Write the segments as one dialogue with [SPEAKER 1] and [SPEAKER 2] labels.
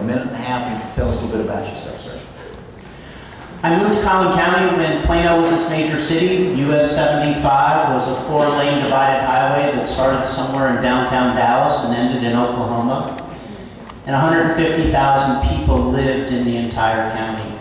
[SPEAKER 1] minute and a half. You can tell us a little bit about yourself, sir.
[SPEAKER 2] I moved to Collin County when Plano was its major city. US 75 was a 4-lane divided highway that started somewhere in downtown Dallas and ended in Oklahoma. And 150,000 people lived in the entire county.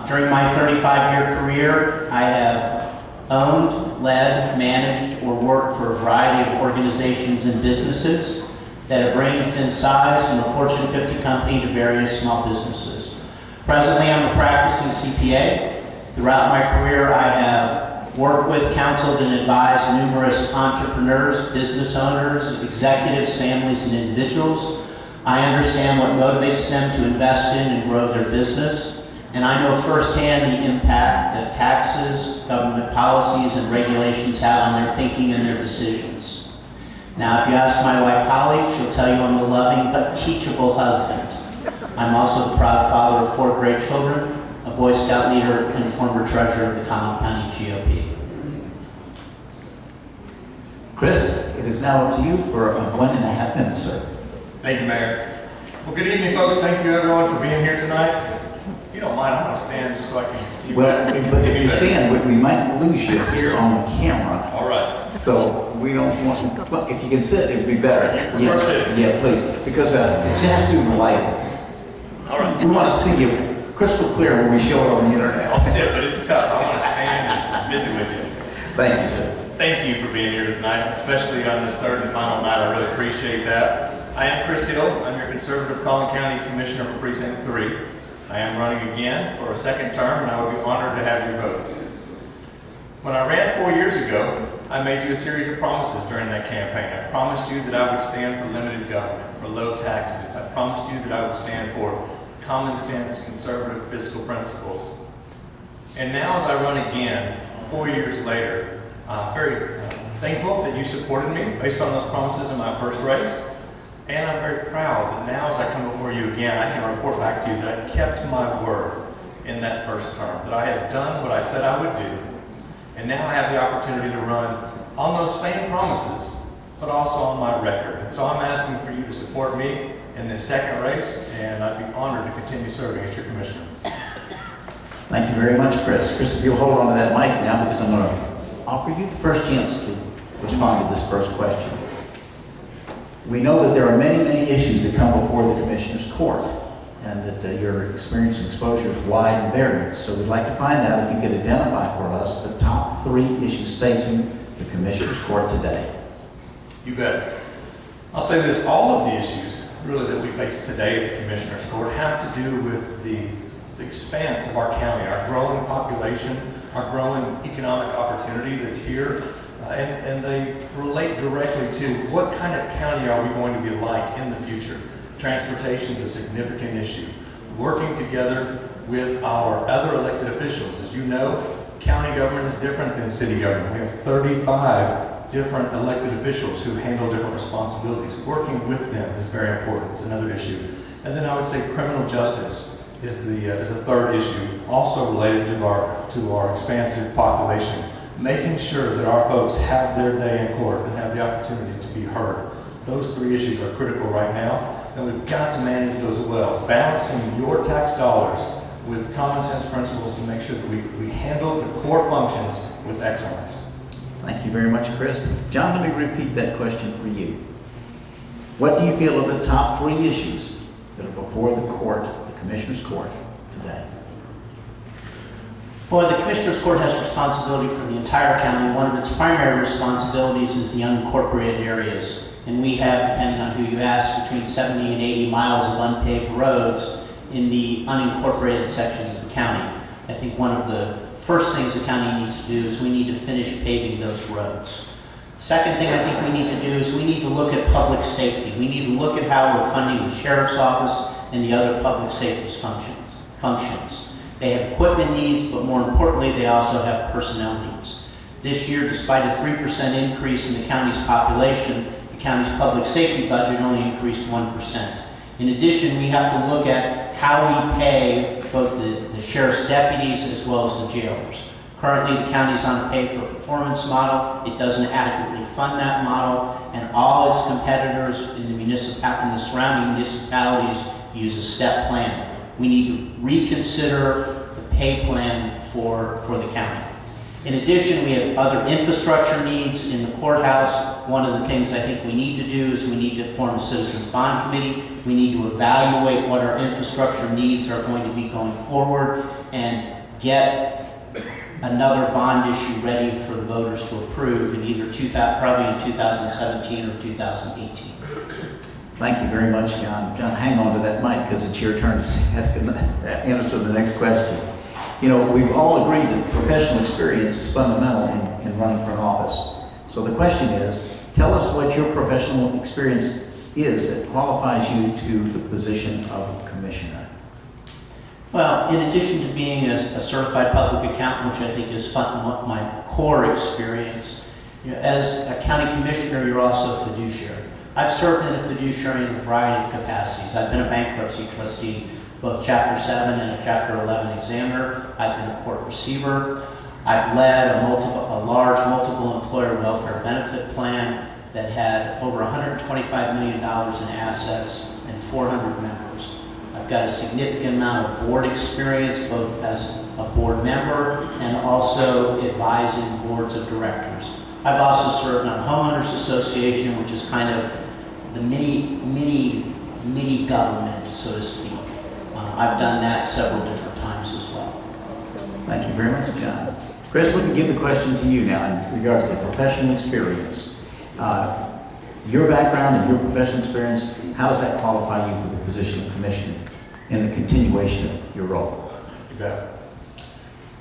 [SPEAKER 2] During my 35-year career, I have owned, led, managed, or worked for a variety of organizations and businesses that have ranged in size from a Fortune 50 company to various small businesses. Presently, I'm a practicing CPA. Throughout my career, I have worked with, counseled, and advised numerous entrepreneurs, business owners, executives, families, and individuals. I understand what motivates them to invest in and grow their business, and I know firsthand the impact that taxes, government policies, and regulations have on their thinking and their decisions. Now, if you ask my wife, Holly, she'll tell you I'm a loving but teachable husband. I'm also the proud father of 4 great children, a Boy Scout leader, and former treasurer of the Collin County GOP.
[SPEAKER 1] Chris, it is now up to you for 1.5 minutes, sir.
[SPEAKER 3] Thank you, Mayor. Well, good evening, folks. Thank you, everyone, for being here tonight. If you don't mind, I'm going to stand just so I can see you.
[SPEAKER 1] Well, but if you stand, we might lose you here on the camera.
[SPEAKER 3] All right.
[SPEAKER 1] So we don't want, well, if you can sit, it would be better.
[SPEAKER 3] You prefer sitting?
[SPEAKER 1] Yeah, please, because it's just through the lighting.
[SPEAKER 3] All right.
[SPEAKER 1] We want to see you crystal clear when we show it on the internet.
[SPEAKER 3] I'll sit, but it's tough. I want to stand and visit with you.
[SPEAKER 1] Thank you, sir.
[SPEAKER 3] Thank you for being here tonight, especially on this third and final night. I really appreciate that. I am Chris Hill. I'm your conservative Collin County Commissioner for Precinct 3. I am running again for a second term, and I would be honored to have your vote. When I ran 4 years ago, I made you a series of promises during that campaign. I promised you that I would stand for limited government, for low taxes. I promised you that I would stand for common sense, conservative fiscal principles. And now as I run again, 4 years later, I'm very thankful that you supported me based on those promises in my first race. And I'm very proud that now as I come before you again, I can report back to you that I kept my word in that first term, that I have done what I said I would do. And now I have the opportunity to run on those same promises, but also on my record. And so I'm asking for you to support me in this second race, and I'd be honored to continue serving as your commissioner.
[SPEAKER 1] Thank you very much, Chris. Chris, if you'll hold on to that mic now, because I'm going to offer you the first chance to respond to this first question. We know that there are many, many issues that come before the Commissioner's Court, and that your experience and exposure is wide and varied. So we'd like to find out if you could identify for us the top 3 issues facing the Commissioner's Court today.
[SPEAKER 3] You bet. I'll say this, all of the issues really that we face today at the Commissioner's Court have to do with the expanse of our county, our growing population, our growing economic opportunity that's here. And they relate directly to what kind of county are we going to be like in the future. Transportation is a significant issue. Working together with our other elected officials. As you know, county government is different than city government. We have 35 different elected officials who handle different responsibilities. Working with them is very important. It's another issue. And then I would say criminal justice is the third issue, also related to our expansive population. Making sure that our folks have their day in court and have the opportunity to be heard. Those 3 issues are critical right now, and we've got to manage those well. Balancing your tax dollars with common sense principles to make sure that we handle the core functions with excellence.
[SPEAKER 1] Thank you very much, Chris. John, let me repeat that question for you. What do you feel are the top 3 issues that are before the court, the Commissioner's Court, today?
[SPEAKER 2] Well, the Commissioner's Court has responsibility for the entire county. One of its primary responsibilities is the unincorporated areas. And we have, depending on who you ask, between 70 and 80 miles of unpaved roads in the unincorporated sections of the county. I think one of the first things the county needs to do is we need to finish paving those roads. Second thing I think we need to do is we need to look at public safety. We need to look at how we're funding the Sheriff's Office and the other public safety functions. They have equipment needs, but more importantly, they also have personnel needs. This year, despite a 3% increase in the county's population, the county's public safety budget only increased 1%. In addition, we have to look at how we pay both the sheriff's deputies as well as the jailers. Currently, the county's on a pay-per-performance model. It doesn't adequately fund that model, and all its competitors in the surrounding municipalities use a step plan. We need to reconsider the pay plan for the county. In addition, we have other infrastructure needs in the courthouse. One of the things I think we need to do is we need to form a citizens bond committee. We need to evaluate what our infrastructure needs are going to be going forward and get another bond issue ready for the voters to approve in either probably in 2017 or 2018.
[SPEAKER 1] Thank you very much, John. John, hang on to that mic because it's your turn to answer the next question. You know, we've all agreed that professional experience is fundamental in running for an office. So the question is, tell us what your professional experience is that qualifies you to the position of commissioner.
[SPEAKER 2] Well, in addition to being a certified public accountant, which I think is my core experience, you know, as a county commissioner, you're also a fiduciary. I've served in a fiduciary in a variety of capacities. I've been a bankruptcy trustee, both Chapter 7 and a Chapter 11 examiner. I've been a court receiver. I've led a large multiple employer welfare benefit plan that had over $125 million in assets and 400 members. I've got a significant amount of board experience, both as a board member and also advising boards of directors. I've also served on a homeowners association, which is kind of the mini government, so to speak. I've done that several different times as well.
[SPEAKER 1] Thank you very much, John. Chris, let me give the question to you now in regard to the professional experience. Your background and your professional experience, how does that qualify you for the position of commissioner in the continuation of your role?
[SPEAKER 3] You bet.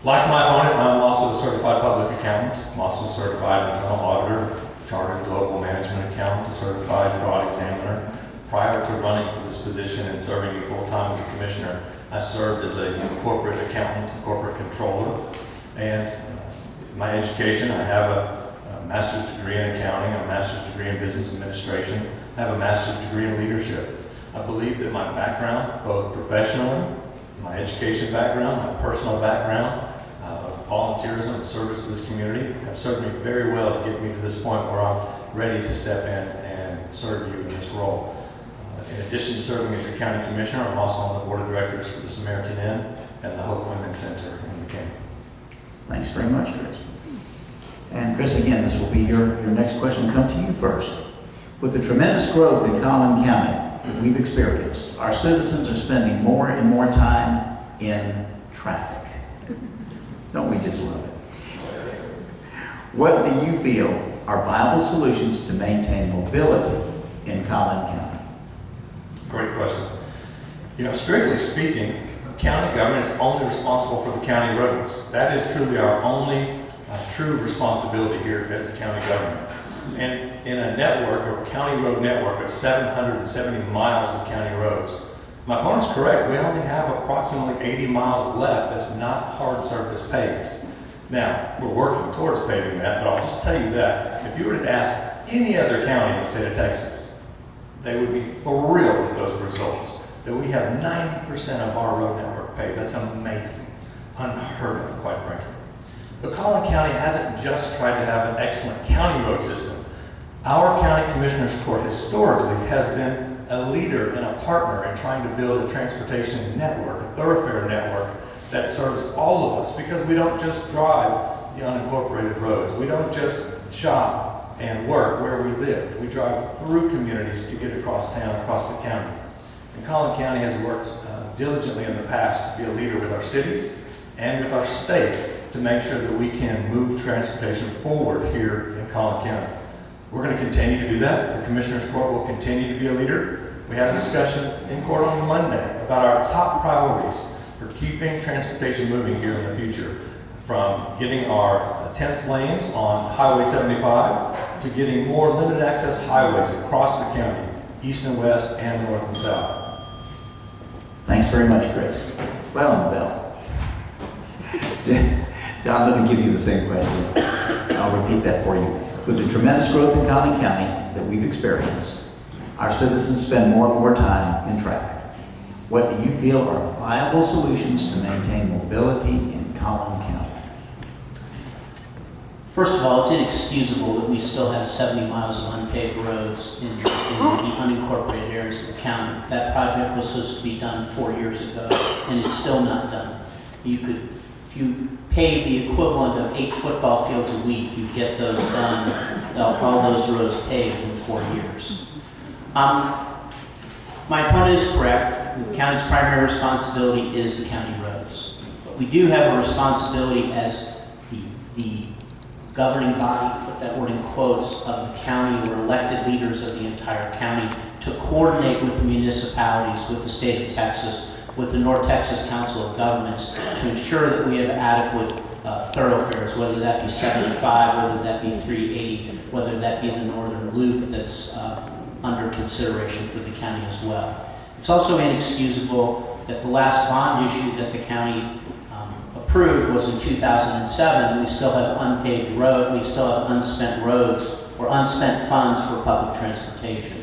[SPEAKER 3] Like my opponent, I'm also a certified public accountant. I'm also a certified internal auditor, chartered global management accountant, a certified fraud examiner. Prior to running for this position and serving full-time as a commissioner, I served as a corporate accountant, corporate controller, and my education, I have a master's degree in accounting, a master's degree in business administration, I have a master's degree in leadership. I believe that my background, both professionally, my education background, my personal background, volunteerism and service to this community have served me very well to get me to this point where I'm ready to step in and serve you in this role. In addition to serving as your county commissioner, I'm also on the board of directors for the Samaritan Inn and the Hope Women's Center in McKinney.
[SPEAKER 1] Thanks very much, Chris. And Chris, again, this will be your next question. Come to you first. With the tremendous growth in Collin County that we've experienced, our citizens are spending more and more time in traffic. Don't we just love it? What do you feel are viable solutions to maintain mobility in Collin County?
[SPEAKER 3] Great question. You know, strictly speaking, county government is only responsible for the county roads. That is truly our only true responsibility here as a county government. And in a network, or county road network of 770 miles of county roads, my opponent's correct. We only have approximately 80 miles left that's not hard surface paved. Now, we're working towards paving that, but I'll just tell you that if you were to ask any other county in the state of Texas, they would be thrilled with those results, that we have 90% of our road network paved. That's amazing, unheard of, quite frankly. But Collin County hasn't just tried to have an excellent county road system. Our county commissioners court historically has been a leader and a partner in trying to build a transportation network, a thoroughfare network that serves all of us, because we don't just drive the unincorporated roads. We don't just shop and work where we live. We drive through communities to get across town, across the county. And Collin County has worked diligently in the past to be a leader with our cities and with our state to make sure that we can move transportation forward here in Collin County. We're going to continue to do that. The Commissioners Court will continue to be a leader. We had a discussion in court on Monday about our top priorities for keeping transportation moving here in the future, from getting our 10th lanes on Highway 75 to getting more limited access highways across the county, east and west and north and south.
[SPEAKER 1] Thanks very much, Chris. Right on the bell. John, let me give you the same question. I'll repeat that for you. With the tremendous growth in Collin County that we've experienced, our citizens spend more and more time in traffic. What do you feel are viable solutions to maintain mobility in Collin County?
[SPEAKER 2] First of all, it's inexcusable that we still have 70 miles of unpaved roads in the unincorporated areas of the county. That project was supposed to be done 4 years ago, and it's still not done. If you pave the equivalent of 8 football fields a week, you get those done, all those roads paved in 4 years. My opponent is correct. The county's primary responsibility is the county roads. But we do have a responsibility as the governing body, put that word in quotes, of the county. We're elected leaders of the entire county to coordinate with the municipalities, with the state of Texas, with the North Texas Council of Governments to ensure that we have adequate thoroughfares, whether that be 75, whether that be 380, whether that be the northern loop that's under consideration for the county as well. It's also inexcusable that the last bond issue that the county approved was in 2007, and we still have unpaved road, we still have unspent roads or unspent funds for public transportation.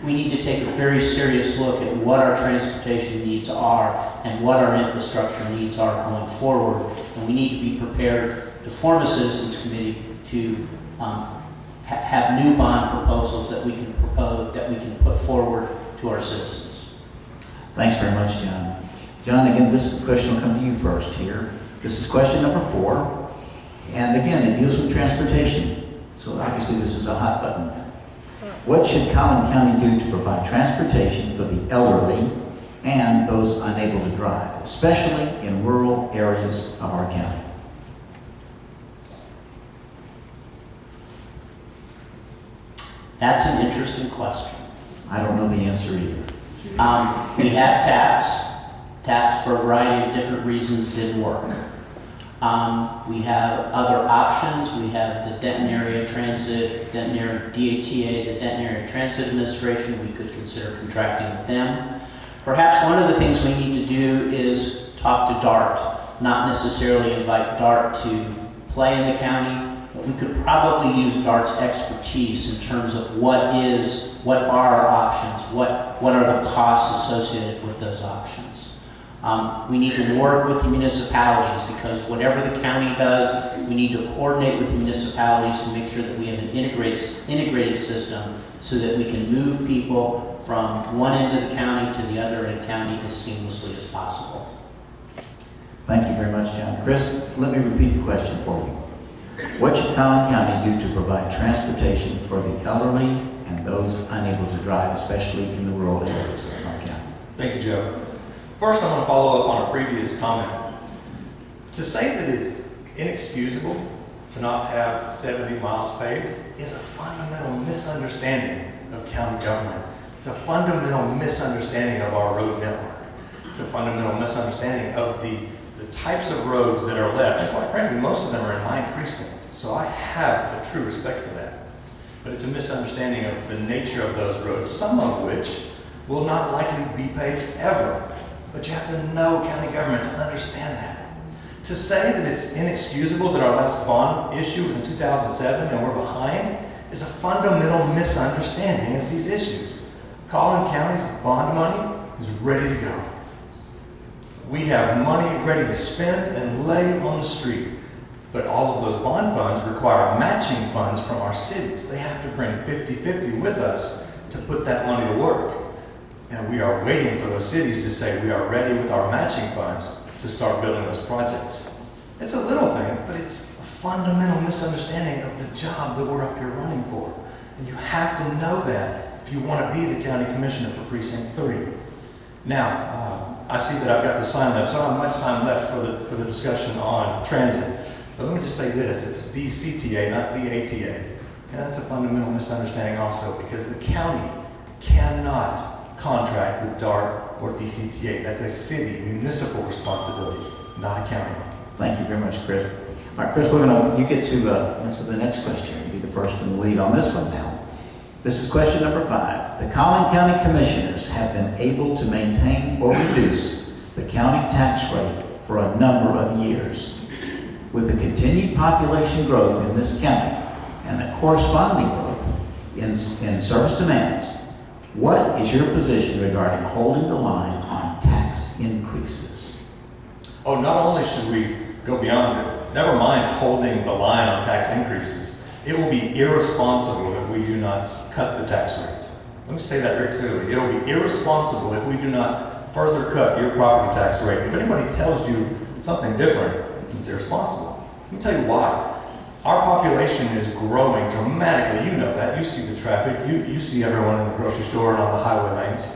[SPEAKER 2] We need to take a very serious look at what our transportation needs are and what our infrastructure needs are going forward. And we need to be prepared to form a citizens committee to have new bond proposals that we can propose, that we can put forward to our citizens.
[SPEAKER 1] Thanks very much, John. John, again, this question will come to you first here. This is question number 4. And again, it deals with transportation. So obviously this is a hot button. What should Collin County do to provide transportation for the elderly and those unable to drive, especially in rural areas of our county?
[SPEAKER 2] That's an interesting question.
[SPEAKER 1] I don't know the answer either.
[SPEAKER 2] We had TAPs. TAPs for a variety of different reasons didn't work. We have other options. We have the Denton Area Transit, Denton Area DATA, the Denton Area Transit Administration. We could consider contracting with them. Perhaps one of the things we need to do is talk to DART, not necessarily invite DART to play in the county, but we could probably use DART's expertise in terms of what are our options, what are the costs associated with those options. We need to work with the municipalities, because whatever the county does, we need to coordinate with the municipalities to make sure that we have an integrated system so that we can move people from one end of the county to the other end of the county as seamlessly as possible.
[SPEAKER 1] Thank you very much, John. Chris, let me repeat the question for you. What should Collin County do to provide transportation for the elderly and those unable to drive, especially in the rural areas of our county?
[SPEAKER 3] Thank you, Joe. First, I want to follow up on a previous comment. To say that it's inexcusable to not have 70 miles paved is a fundamental misunderstanding of county government. It's a fundamental misunderstanding of our road network. It's a fundamental misunderstanding of the types of roads that are left. And quite frankly, most of them are in my precinct, so I have a true respect for that. But it's a misunderstanding of the nature of those roads, some of which will not likely be paved ever. But you have to know county government to understand that. To say that it's inexcusable that our last bond issue was in 2007 and we're behind is a fundamental misunderstanding of these issues. Collin County's bond money is ready to go. We have money ready to spend and lay on the street. But all of those bond funds require matching funds from our cities. They have to bring 50-50 with us to put that money to work. And we are waiting for those cities to say we are ready with our matching funds to start building those projects. It's a little thing, but it's a fundamental misunderstanding of the job that we're up here running for. And you have to know that if you want to be the county commissioner for Precinct 3. Now, I see that I've got the sign left, so I don't have much time left for the discussion on transit. But let me just say this, it's DCTA, not DATA. And that's a fundamental misunderstanding also, because the county cannot contract with DART or DCTA. That's a city municipal responsibility, not a county one.
[SPEAKER 1] Thank you very much, Chris. All right, Chris, you get to answer the next question. You'll be the first one to lead on this one now. This is question number 5. The Collin County Commissioners have been able to maintain or reduce the county tax rate for a number of years. With the continued population growth in this county and the corresponding growth in service demands, what is your position regarding holding the line on tax increases?
[SPEAKER 3] Oh, not only should we go beyond never mind holding the line on tax increases, it will be irresponsible if we do not cut the tax rate. Let me say that very clearly. It will be irresponsible if we do not further cut your property tax rate. If anybody tells you something different, it's irresponsible. Let me tell you why. Our population is growing dramatically. You know that. You see the traffic. You see everyone in the grocery store and on the highway lanes.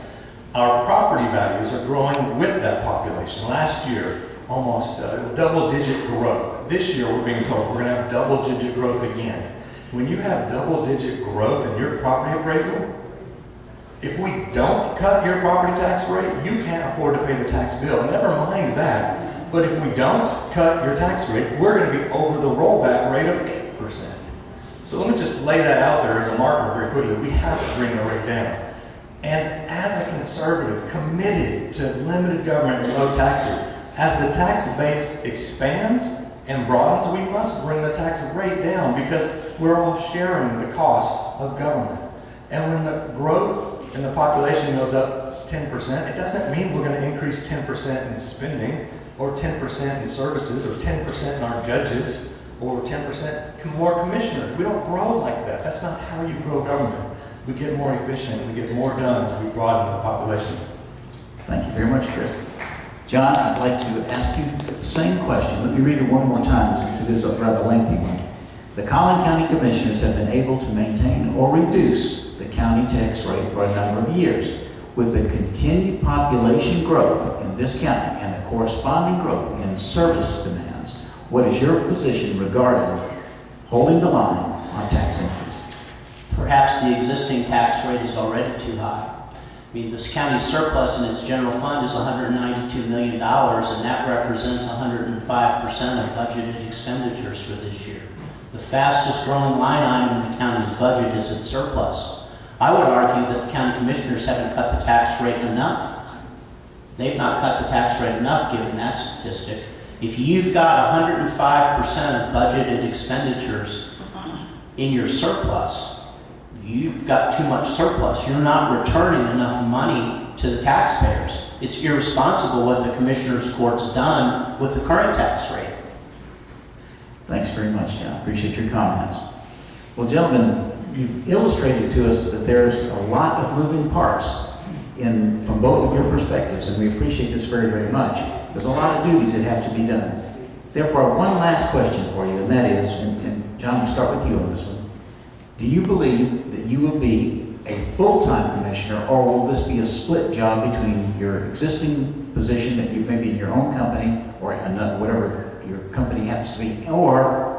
[SPEAKER 3] Our property values are growing with that population. Last year, almost double-digit growth. This year, we're being told we're going to have double-digit growth again. When you have double-digit growth in your property appraisal, if we don't cut your property tax rate, you can't afford to pay the tax bill. Never mind that. But if we don't cut your tax rate, we're going to be over the rollback rate of 8%. So let me just lay that out there as a marker very quickly. We have to bring the rate down. And as a conservative committed to limited government and low taxes, as the tax base expands and broadens, we must bring the tax rate down because we're all sharing the cost of government. And when the growth in the population goes up 10%, it doesn't mean we're going to increase 10% in spending or 10% in services or 10% in our judges or 10% more commissioners. We don't grow like that. That's not how you grow government. We get more efficient, we get more done as we broaden the population.
[SPEAKER 1] Thank you very much, Chris. John, I'd like to ask you the same question. Let me read it one more time since it is a rather lengthy one. The Collin County Commissioners have been able to maintain or reduce the county tax rate for a number of years. With the continued population growth in this county and the corresponding growth in service demands, what is your position regarding holding the line on tax increases?
[SPEAKER 2] Perhaps the existing tax rate is already too high. I mean, this county's surplus in its general fund is $192 million, and that represents 105% of budgeted expenditures for this year. The fastest growing line item in the county's budget is its surplus. I would argue that the county commissioners haven't cut the tax rate enough. They've not cut the tax rate enough given that statistic. If you've got 105% of budgeted expenditures in your surplus, you've got too much surplus. You're not returning enough money to the taxpayers. It's irresponsible what the Commissioners Court's done with the current tax rate.
[SPEAKER 1] Thanks very much, John. Appreciate your comments. Well, gentlemen, you've illustrated to us that there's a lot of moving parts from both of your perspectives, and we appreciate this very, very much. There's a lot of duties that have to be done. Therefore, one last question for you, and that is, and John, we'll start with you on this one. Do you believe that you will be a full-time commissioner, or will this be a split job between your existing position that you may be in your own company, or whatever your company happens to be, or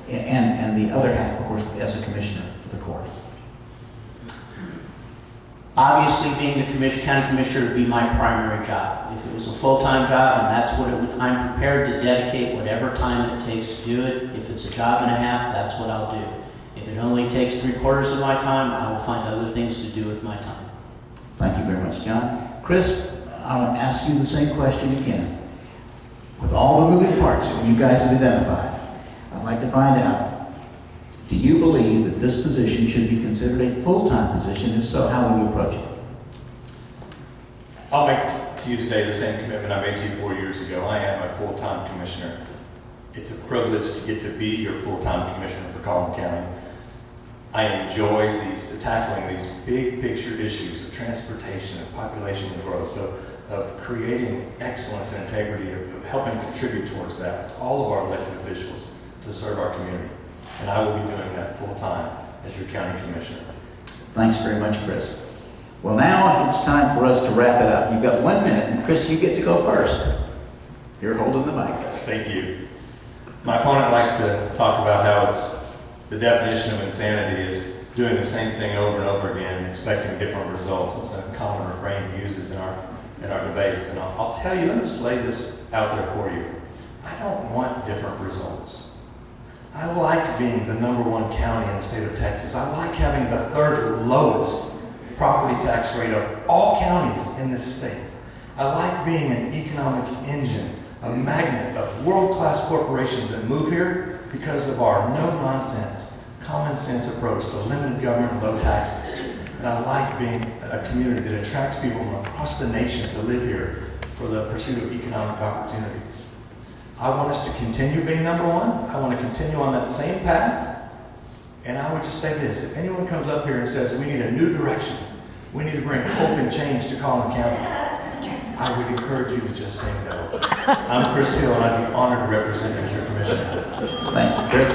[SPEAKER 1] and the other half, of course, as a commissioner for the court?
[SPEAKER 2] Obviously, being the county commissioner would be my primary job. If it was a full-time job, and that's what it would, I'm prepared to dedicate whatever time it takes to do it. If it's a job and a half, that's what I'll do. If it only takes 3/4 of my time, I will find other things to do with my time.
[SPEAKER 1] Thank you very much, John. Chris, I'll ask you the same question again. With all the moving parts that you guys have identified, I'd like to find out, do you believe that this position should be considered a full-time position? If so, how will you approach it?
[SPEAKER 3] I'll make to you today the same commitment I made to you 4 years ago. I am a full-time commissioner. It's a privilege to get to be your full-time commissioner for Collin County. I enjoy tackling these big picture issues of transportation, of population growth, of creating excellence and integrity, of helping contribute towards that with all of our elected officials to serve our community. And I will be doing that full time as your county commissioner.
[SPEAKER 1] Thanks very much, Chris. Well, now it's time for us to wrap it up. You've got 1 minute, and Chris, you get to go first. You're holding the mic.
[SPEAKER 3] Thank you. My opponent likes to talk about how the definition of insanity is doing the same thing over and over again and expecting different results. It's a common refrain he uses in our debates. And I'll tell you, let me just lay this out there for you. I don't want different results. I like being the #1 county in the state of Texas. I like having the 3rd lowest property tax rate of all counties in this state. I like being an economic engine, a magnet of world-class corporations that move here because of our no-nonsense, common-sense approach to limited government and low taxes. And I like being a community that attracts people from across the nation to live here for the pursuit of economic opportunity. I want us to continue being number one. I want to continue on that same path. And I would just say this, if anyone comes up here and says, we need a new direction, we need to bring hope and change to Collin County, I would encourage you to just say no. I'm Chris Hill, and I'd be honored to represent you as your commissioner.
[SPEAKER 1] Thank you, Chris.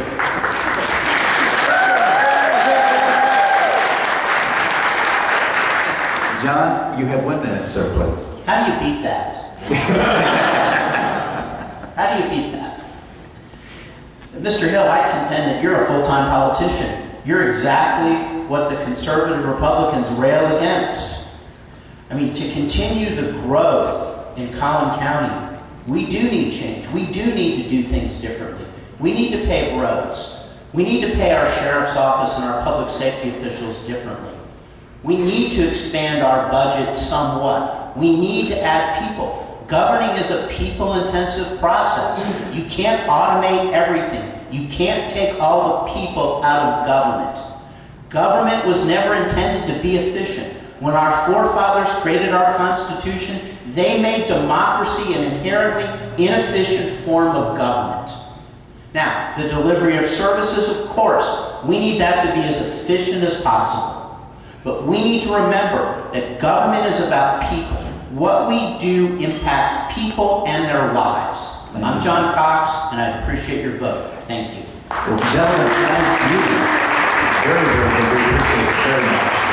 [SPEAKER 1] John, you have 1 minute, sir, please.
[SPEAKER 2] How do you beat that? How do you beat that? Mr. Hill, I contend that you're a full-time politician. You're exactly what the conservative Republicans rail against. I mean, to continue the growth in Collin County, we do need change. We do need to do things differently. We need to pave roads. We need to pay our sheriff's office and our public safety officials differently. We need to expand our budget somewhat. We need to add people. Governing is a people-intensive process. You can't automate everything. You can't take all the people out of government. Government was never intended to be efficient. When our forefathers created our Constitution, they made democracy an inherently inefficient form of government. Now, the delivery of services, of course, we need that to be as efficient as possible. But we need to remember that government is about people. What we do impacts people and their lives. I'm John Cox, and I appreciate your vote. Thank you.
[SPEAKER 1] Well, gentlemen, thank you. Very, very good. We appreciate it very much.